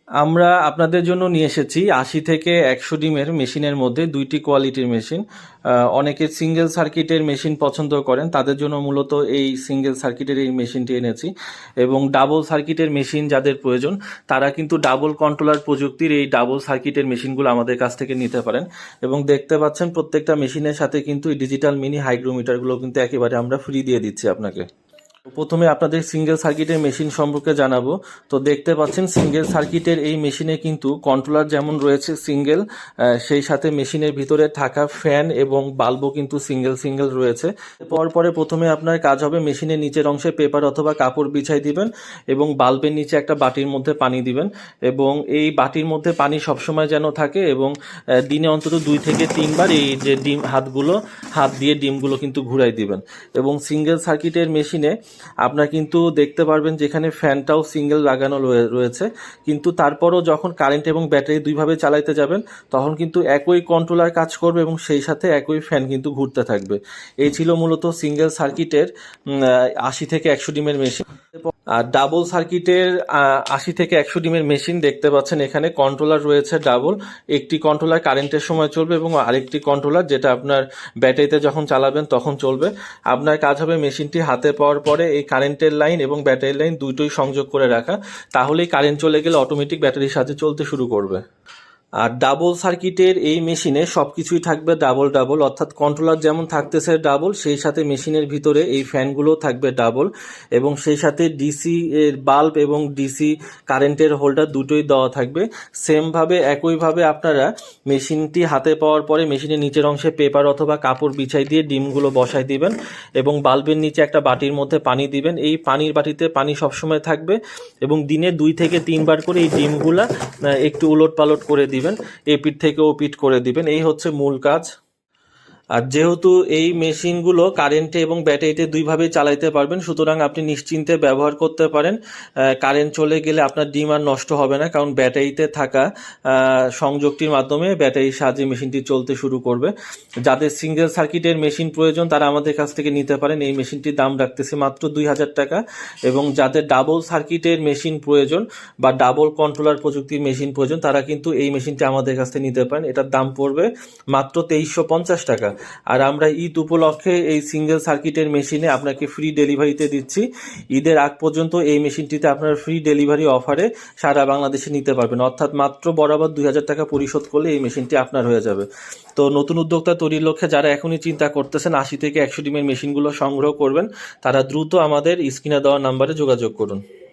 আমরা আপনাদের জন্য নিয়ে এসেছি ৮০ থেকে ১০০ ডিমের মেশিনের মধ্যে দুইটি কোয়ালিটির মেশিন। অনেকে সিঙ্গেল সার্কিটের মেশিন পছন্দ করেন, তাদের জন্য মূলত এই সিঙ্গেল সার্কিটের এই মেশিনটি এনেছি। এবং ডাবল সার্কিটের মেশিন যাদের প্রয়োজন, তারা কিন্তু ডাবল কন্ট্রোলার প্রযুক্তির এই ডাবল সার্কিটের মেশিনগুলো আমাদের কাছ থেকে নিতে পারেন। এবং দেখতে পাচ্ছেন প্রত্যেকটা মেশিনের সাথে কিন্তু এই ডিজিটাল মিনি হাইগ্রোমিটারগুলো কিন্তু একেবারে আমরা ফ্রি দিয়ে দিচ্ছি আপনাকে। প্রথমে আপনাদের সিঙ্গেল সার্কিটের মেশিন সম্পর্কে জানাবো। তো দেখতে পাচ্ছেন সিঙ্গেল সার্কিটের এই মেশিনে কিন্তু কন্ট্রোলার যেমন রয়েছে সিঙ্গেল, সেই সাথে মেশিনের ভিতরে থাকা ফ্যান এবং বাল্বও কিন্তু সিঙ্গেল সিঙ্গেল রয়েছে। পরে প্রথমে আপনার কাজ হবে মেশিনের নিচের অংশে পেপার অথবা কাপড় বিছাই দিবেন এবং বাল্বের নিচে একটা বাটির মধ্যে পানি দিবেন। এবং এই বাটির মধ্যে পানি সবসময় যেন থাকে এবং দিনে অন্তত 2 থেকে 3 বার এই যে ডিম হাত দিয়ে ডিমগুলো কিন্তু ঘুরাই দিবেন। এবং সিঙ্গেল সার্কিটের মেশিনে আপনারা কিন্তু দেখতে পারবেন যেখানে ফ্যানটাও সিঙ্গেল লাগানো রয়েছে, কিন্তু তারপরও যখন কারেন্ট এবং ব্যাটারি দুইভাবে চালাইতে যাবেন তখন কিন্তু একই কন্ট্রোলার কাজ করবে এবং সেই সাথে একই ফ্যান কিন্তু ঘুরতে থাকবে। এই ছিল মূলত সিঙ্গেল সার্কিটের ৮০ থেকে ১০০ ডিমের মেশিন। আর ডাবল সার্কিটের ৮০ থেকে ১০০ ডিমের মেশিন দেখতে পাচ্ছেন এখানে কন্ট্রোলার রয়েছে ডাবল। একটি কন্ট্রোলার কারেন্টের সময় চলবে এবং আরেকটি কন্ট্রোলার যেটা আপনার ব্যাটারিতে যখন চালাবেন তখন চলবে। আপনার কাজ হবে মেশিনটি হাতে পাওয়ার পরে এই কারেন্টের লাইন এবং ব্যাটারির লাইন দুটোই সংযোগ করে রাখা, তাহলেই কারেন্ট চলে গেলে অটোমেটিক ব্যাটারির সাথে চলতে শুরু করবে। আর ডাবল সার্কিটের এই মেশিনে সব কিছুই থাকবে ডাবল ডাবল, অর্থাৎ কন্ট্রোলার যেমন থাকতেছে ডাবল, সেই সাথে মেশিনের ভিতরে এই ফ্যানগুলো থাকবে ডাবল এবং সেই সাথে ডিসি এর বাল্ব এবং ডিসি কারেন্টের হোল্ডার দুটোই দেওয়া থাকবে। সেমভাবে একইভাবে আপনারা মেশিনটি হাতে পাওয়ার পরে মেশিনের নিচের অংশে পেপার অথবা কাপড় বিছাই দিয়ে ডিমগুলো বসাই দিবেন এবং বাল্বের নিচে একটা বাটির মধ্যে পানি দিবেন। এই পানির বাটিতে পানি সবসময় থাকবে এবং দিনে 2 থেকে 3 বার করে এই ডিমগুলা একটু উলট পালট করে দিবেন, এপিঠ থেকে ওপিঠ করে দিবেন। এই হচ্ছে মূল কাজ। আর যেহেতু এই মেশিনগুলো কারেন্টে এবং ব্যাটারিতে দুইভাবেই চালাইতে পারবেন, সুতরাং আপনি নিশ্চিন্তে ব্যবহার করতে পারেন। কারেন্ট চলে গেলে আপনার ডিম আর নষ্ট হবে না, কারণ ব্যাটারিতে থাকা সংযোগটির মাধ্যমে ব্যাটারির সাহায্যে মেশিনটি চলতে শুরু করবে। যাদের সিঙ্গেল সার্কিটের মেশিন প্রয়োজন তারা আমাদের কাছ থেকে নিতে পারেন। এই মেশিনটির দাম রাখতেছে মাত্র ২,০০০ টাকা। এবং যাদের ডাবল সার্কিটের মেশিন প্রয়োজন বা ডাবল কন্ট্রোলার প্রযুক্তির মেশিন প্রয়োজন তারা কিন্তু এই মেশিনটি আমাদের কাছ থেকে নিতে পারেন। এটার দাম পড়বে মাত্র ২৩৫০ টাকা। আর আমরা ঈদ উপলক্ষে এই সিঙ্গেল সার্কিটের মেশিনে আপনাকে ফ্রি ডেলিভারিতে দিচ্ছি। ঈদের আগ পর্যন্ত এই মেশিনটিতে আপনারা ফ্রি ডেলিভারি অফারে সারা বাংলাদেশে নিতে পারবেন, অর্থাৎ মাত্র বরাবর ২,০০০ টাকা পরিশোধ করলে এই মেশিনটি আপনার হয়ে যাবে। তো নতুন উদ্যোক্তা তৈরির লক্ষ্যে যারা এখনই চিন্তা করতেছেন ৮০ থেকে ১০০ ডিমের মেশিনগুলো সংগ্রহ করবেন, তারা দ্রুত আমাদের স্ক্রিনে দেওয়া নাম্বারে যোগাযোগ করুন।